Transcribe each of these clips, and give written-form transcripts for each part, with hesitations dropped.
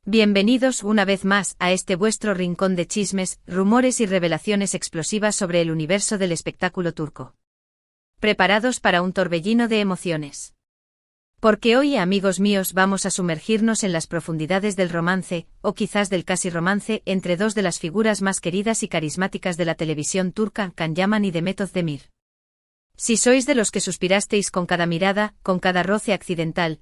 Bienvenidos una vez más a este vuestro rincón de chismes, rumores y revelaciones explosivas sobre el universo del espectáculo turco. ¿Preparados para un torbellino de emociones? Porque hoy, amigos míos, vamos a sumergirnos en las profundidades del romance, o quizás del casi romance, entre dos de las figuras más queridas y carismáticas de la televisión turca, Can Yaman y Demet Özdemir. Si sois de los que suspirasteis con cada mirada, con cada roce accidental,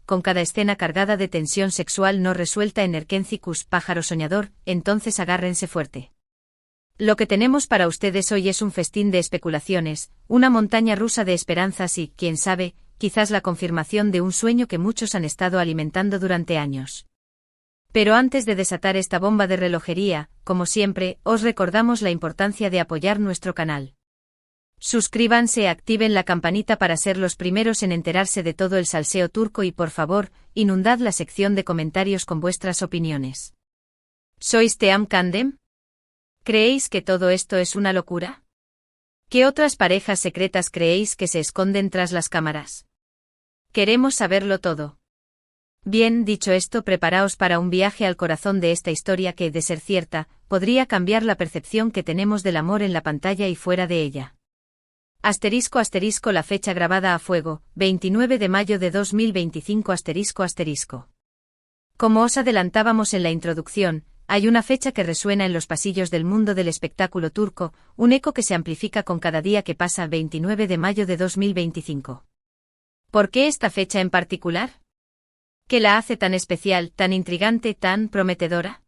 con cada escena cargada de tensión sexual no resuelta en Erkenci-Kuş, pájaro soñador, entonces agárrense fuerte. Lo que tenemos para ustedes hoy es un festín de especulaciones, una montaña rusa de esperanzas y, quién sabe, quizás la confirmación de un sueño que muchos han estado alimentando durante años. Pero antes de desatar esta bomba de relojería, como siempre, os recordamos la importancia de apoyar nuestro canal. Suscríbanse, activen la campanita para ser los primeros en enterarse de todo el salseo turco y por favor, inundad la sección de comentarios con vuestras opiniones. ¿Sois Team Candem? ¿Creéis que todo esto es una locura? ¿Qué otras parejas secretas creéis que se esconden tras las cámaras? Queremos saberlo todo. Bien, dicho esto, preparaos para un viaje al corazón de esta historia que, de ser cierta, podría cambiar la percepción que tenemos del amor en la pantalla y fuera de ella. *** La fecha grabada a fuego, 29 de mayo de 2025 ***. Como os adelantábamos en la introducción, hay una fecha que resuena en los pasillos del mundo del espectáculo turco, un eco que se amplifica con cada día que pasa, 29 de mayo de 2025. ¿Por qué esta fecha en particular? ¿Qué la hace tan especial, tan intrigante, tan prometedora?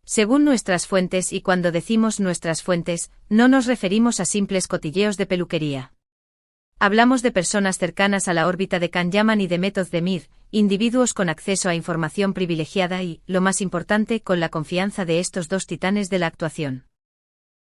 Según nuestras fuentes, y cuando decimos nuestras fuentes, no nos referimos a simples cotilleos de peluquería. Hablamos de personas cercanas a la órbita de Can Yaman y Demet Özdemir, individuos con acceso a información privilegiada y, lo más importante, con la confianza de estos dos titanes de la actuación.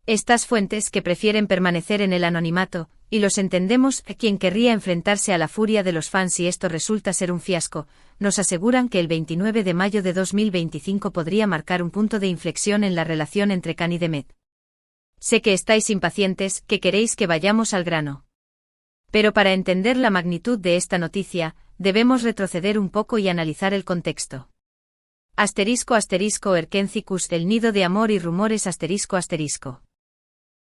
Estas fuentes que prefieren permanecer en el anonimato, y los entendemos, quien querría enfrentarse a la furia de los fans si esto resulta ser un fiasco, nos aseguran que el 29 de mayo de 2025 podría marcar un punto de inflexión en la relación entre Can y Demet. Sé que estáis impacientes, que queréis que vayamos al grano. Pero para entender la magnitud de esta noticia, debemos retroceder un poco y analizar el contexto. Erkenci-Kuş, el nido de amor y rumores ***.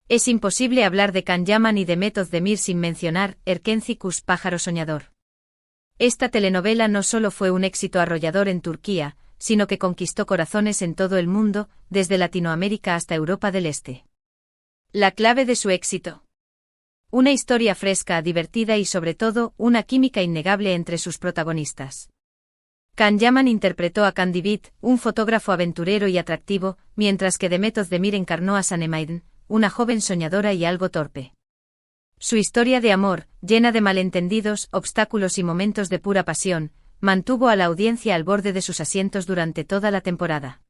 Es imposible hablar de Can Yaman y Demet Özdemir sin mencionar Erkenci-Kuş, pájaro soñador. Esta telenovela no solo fue un éxito arrollador en Turquía, sino que conquistó corazones en todo el mundo, desde Latinoamérica hasta Europa del Este. La clave de su éxito. Una historia fresca, divertida y sobre todo, una química innegable entre sus protagonistas. Can Yaman interpretó a Can Divit, un fotógrafo aventurero y atractivo, mientras que Demet Özdemir encarnó a Sanem, una joven soñadora y algo torpe. Su historia de amor, llena de malentendidos, obstáculos y momentos de pura pasión, mantuvo a la audiencia al borde de sus asientos durante toda la temporada.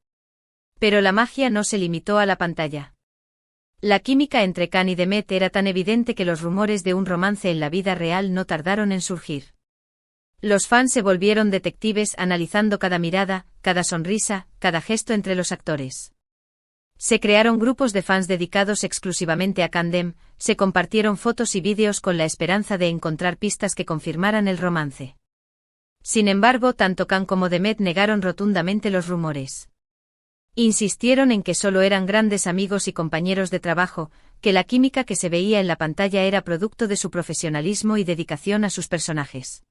Pero la magia no se limitó a la pantalla. La química entre Can y Demet era tan evidente que los rumores de un romance en la vida real no tardaron en surgir. Los fans se volvieron detectives analizando cada mirada, cada sonrisa, cada gesto entre los actores. Se crearon grupos de fans dedicados exclusivamente a Candem, se compartieron fotos y vídeos con la esperanza de encontrar pistas que confirmaran el romance. Sin embargo, tanto Can como Demet negaron rotundamente los rumores. Insistieron en que solo eran grandes amigos y compañeros de trabajo, que la química que se veía en la pantalla era producto de su profesionalismo y dedicación a sus personajes.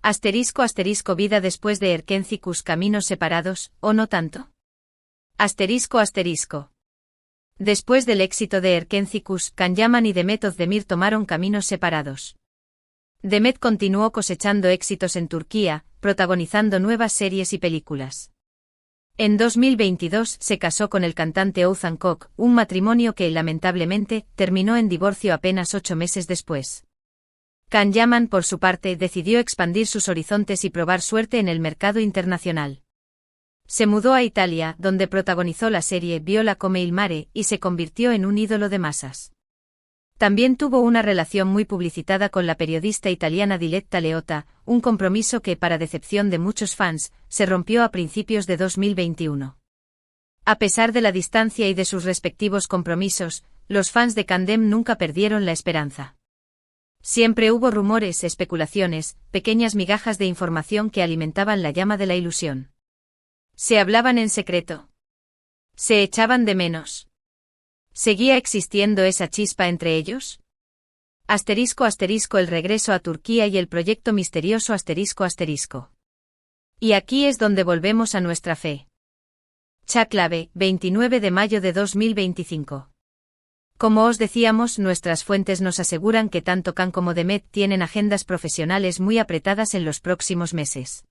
*** Vida después de Erkenci-Kuş, caminos separados, ¿o no tanto? Después del éxito de Erkenci-Kuş, Can Yaman y Demet Özdemir tomaron caminos separados. Demet continuó cosechando éxitos en Turquía, protagonizando nuevas series y películas. En 2022 se casó con el cantante Oğuzhan Koç, un matrimonio que, lamentablemente, terminó en divorcio apenas 8 meses después. Can Yaman, por su parte, decidió expandir sus horizontes y probar suerte en el mercado internacional. Se mudó a Italia, donde protagonizó la serie Viola come il mare, y se convirtió en un ídolo de masas. También tuvo una relación muy publicitada con la periodista italiana Diletta Leotta, un compromiso que, para decepción de muchos fans, se rompió a principios de 2021. A pesar de la distancia y de sus respectivos compromisos, los fans de Candem nunca perdieron la esperanza. Siempre hubo rumores, especulaciones, pequeñas migajas de información que alimentaban la llama de la ilusión. Se hablaban en secreto. Se echaban de menos. ¿Seguía existiendo esa chispa entre ellos? El regreso a Turquía y el proyecto misterioso ***. Y aquí es donde volvemos a nuestra fe. Cháclave, 29 de mayo de 2025. Como os decíamos, nuestras fuentes nos aseguran que tanto Can como Demet tienen agendas profesionales muy apretadas en los próximos meses.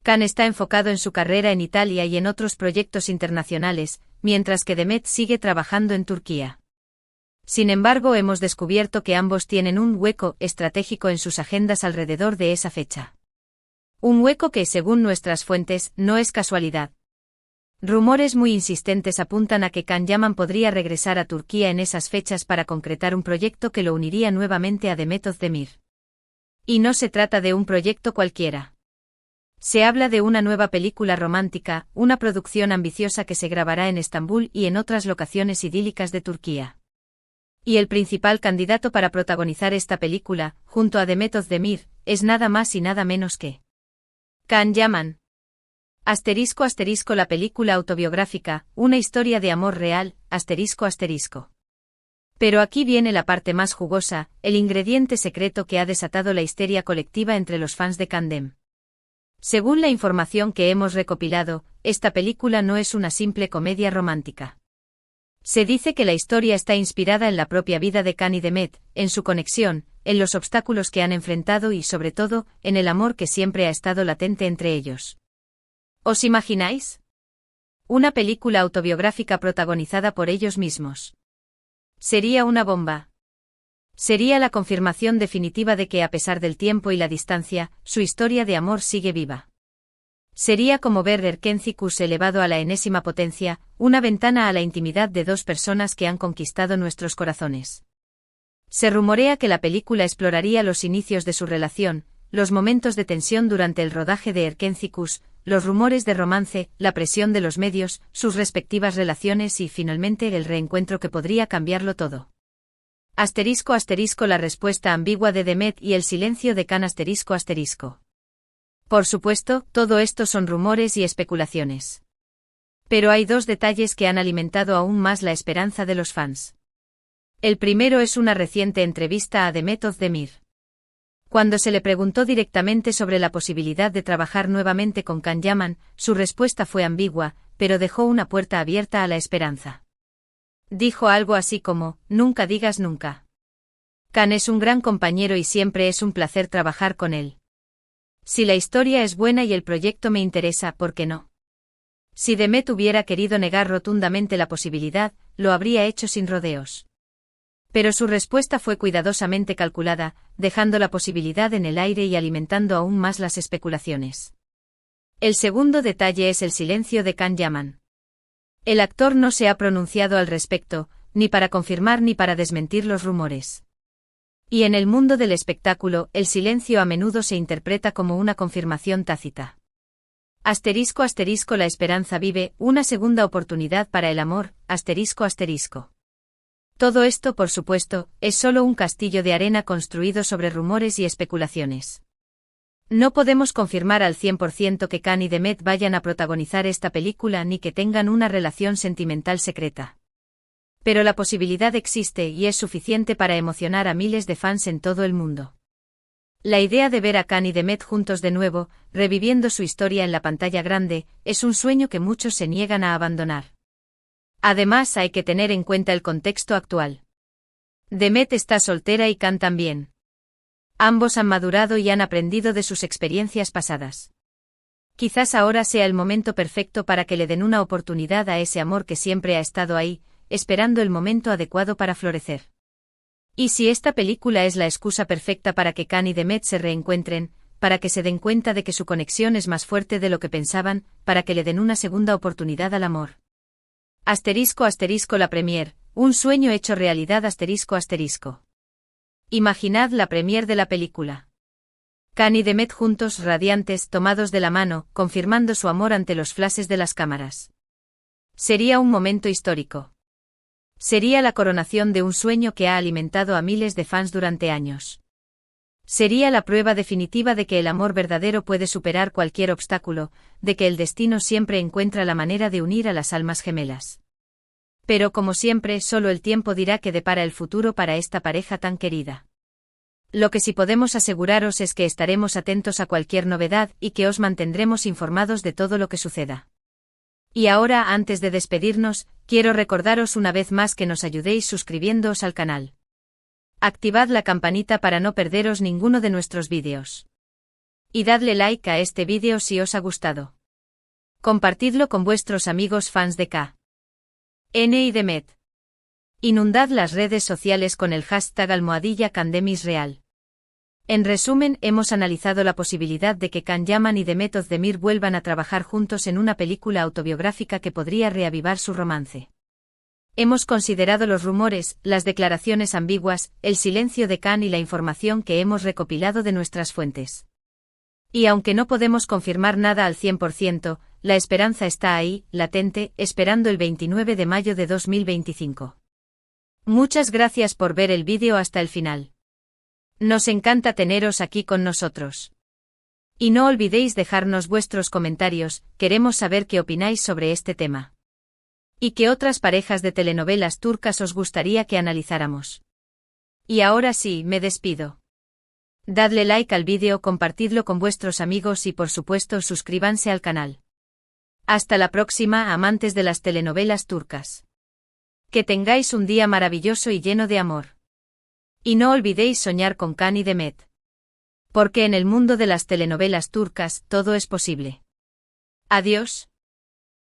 Can está enfocado en su carrera en Italia y en otros proyectos internacionales, mientras que Demet sigue trabajando en Turquía. Sin embargo, hemos descubierto que ambos tienen un hueco estratégico en sus agendas alrededor de esa fecha. Un hueco que, según nuestras fuentes, no es casualidad. Rumores muy insistentes apuntan a que Can Yaman podría regresar a Turquía en esas fechas para concretar un proyecto que lo uniría nuevamente a Demet Özdemir. Y no se trata de un proyecto cualquiera. Se habla de una nueva película romántica, una producción ambiciosa que se grabará en Estambul y en otras locaciones idílicas de Turquía. Y el principal candidato para protagonizar esta película, junto a Demet Özdemir, es nada más y nada menos que Can Yaman. ***, la película autobiográfica, una historia de amor real, ***. Pero aquí viene la parte más jugosa, el ingrediente secreto que ha desatado la histeria colectiva entre los fans de Candem. Según la información que hemos recopilado, esta película no es una simple comedia romántica. Se dice que la historia está inspirada en la propia vida de Can y Demet, en su conexión, en los obstáculos que han enfrentado y sobre todo, en el amor que siempre ha estado latente entre ellos. ¿Os imagináis? Una película autobiográfica protagonizada por ellos mismos. Sería una bomba. Sería la confirmación definitiva de que a pesar del tiempo y la distancia, su historia de amor sigue viva. Sería como ver Erkencikus elevado a la enésima potencia, una ventana a la intimidad de dos personas que han conquistado nuestros corazones. Se rumorea que la película exploraría los inicios de su relación, los momentos de tensión durante el rodaje de Erkencikus, los rumores de romance, la presión de los medios, sus respectivas relaciones y finalmente el reencuentro que podría cambiarlo todo. ***, la respuesta ambigua de Demet y el silencio de Can ***. Por supuesto, todo esto son rumores y especulaciones. Pero hay dos detalles que han alimentado aún más la esperanza de los fans. El primero es una reciente entrevista a Demet Özdemir. Cuando se le preguntó directamente sobre la posibilidad de trabajar nuevamente con Can Yaman, su respuesta fue ambigua, pero dejó una puerta abierta a la esperanza. Dijo algo así como, nunca digas nunca. Can es un gran compañero y siempre es un placer trabajar con él. Si la historia es buena y el proyecto me interesa, ¿por qué no? Si Demet hubiera querido negar rotundamente la posibilidad, lo habría hecho sin rodeos. Pero su respuesta fue cuidadosamente calculada, dejando la posibilidad en el aire y alimentando aún más las especulaciones. El segundo detalle es el silencio de Can Yaman. El actor no se ha pronunciado al respecto, ni para confirmar ni para desmentir los rumores. Y en el mundo del espectáculo, el silencio a menudo se interpreta como una confirmación tácita. ***, la esperanza vive, una segunda oportunidad para el amor, ***. Todo esto, por supuesto, es solo un castillo de arena construido sobre rumores y especulaciones. No podemos confirmar al 100% que Can y Demet vayan a protagonizar esta película ni que tengan una relación sentimental secreta. Pero la posibilidad existe y es suficiente para emocionar a miles de fans en todo el mundo. La idea de ver a Can y Demet juntos de nuevo, reviviendo su historia en la pantalla grande, es un sueño que muchos se niegan a abandonar. Además, hay que tener en cuenta el contexto actual. Demet está soltera y Can también. Ambos han madurado y han aprendido de sus experiencias pasadas. Quizás ahora sea el momento perfecto para que le den una oportunidad a ese amor que siempre ha estado ahí, esperando el momento adecuado para florecer. Y si esta película es la excusa perfecta para que Can y Demet se reencuentren, para que se den cuenta de que su conexión es más fuerte de lo que pensaban, para que le den una segunda oportunidad al amor. ***, la premier, un sueño hecho realidad ***. Imaginad la premier de la película. Can y Demet juntos, radiantes, tomados de la mano, confirmando su amor ante los flashes de las cámaras. Sería un momento histórico. Sería la coronación de un sueño que ha alimentado a miles de fans durante años. Sería la prueba definitiva de que el amor verdadero puede superar cualquier obstáculo, de que el destino siempre encuentra la manera de unir a las almas gemelas. Pero como siempre, solo el tiempo dirá qué depara el futuro para esta pareja tan querida. Lo que sí podemos aseguraros es que estaremos atentos a cualquier novedad y que os mantendremos informados de todo lo que suceda. Y ahora, antes de despedirnos, quiero recordaros una vez más que nos ayudéis suscribiéndoos al canal. Activad la campanita para no perderos ninguno de nuestros vídeos. Y dadle like a este vídeo si os ha gustado. Compartidlo con vuestros amigos fans de K.N. y Demet. Inundad las redes sociales con el hashtag #CandemisReal. En resumen, hemos analizado la posibilidad de que Can Yaman y Demet Özdemir vuelvan a trabajar juntos en una película autobiográfica que podría reavivar su romance. Hemos considerado los rumores, las declaraciones ambiguas, el silencio de Can y la información que hemos recopilado de nuestras fuentes. Y aunque no podemos confirmar nada al 100%, la esperanza está ahí, latente, esperando el 29 de mayo de 2025. Muchas gracias por ver el vídeo hasta el final. Nos encanta teneros aquí con nosotros. Y no olvidéis dejarnos vuestros comentarios, queremos saber qué opináis sobre este tema. ¿Y qué otras parejas de telenovelas turcas os gustaría que analizáramos? Y ahora sí, me despido. Dadle like al vídeo, compartidlo con vuestros amigos y por supuesto suscríbanse al canal. Hasta la próxima, amantes de las telenovelas turcas. Que tengáis un día maravilloso y lleno de amor. Y no olvidéis soñar con Can y Demet. Porque en el mundo de las telenovelas turcas todo es posible. Adiós.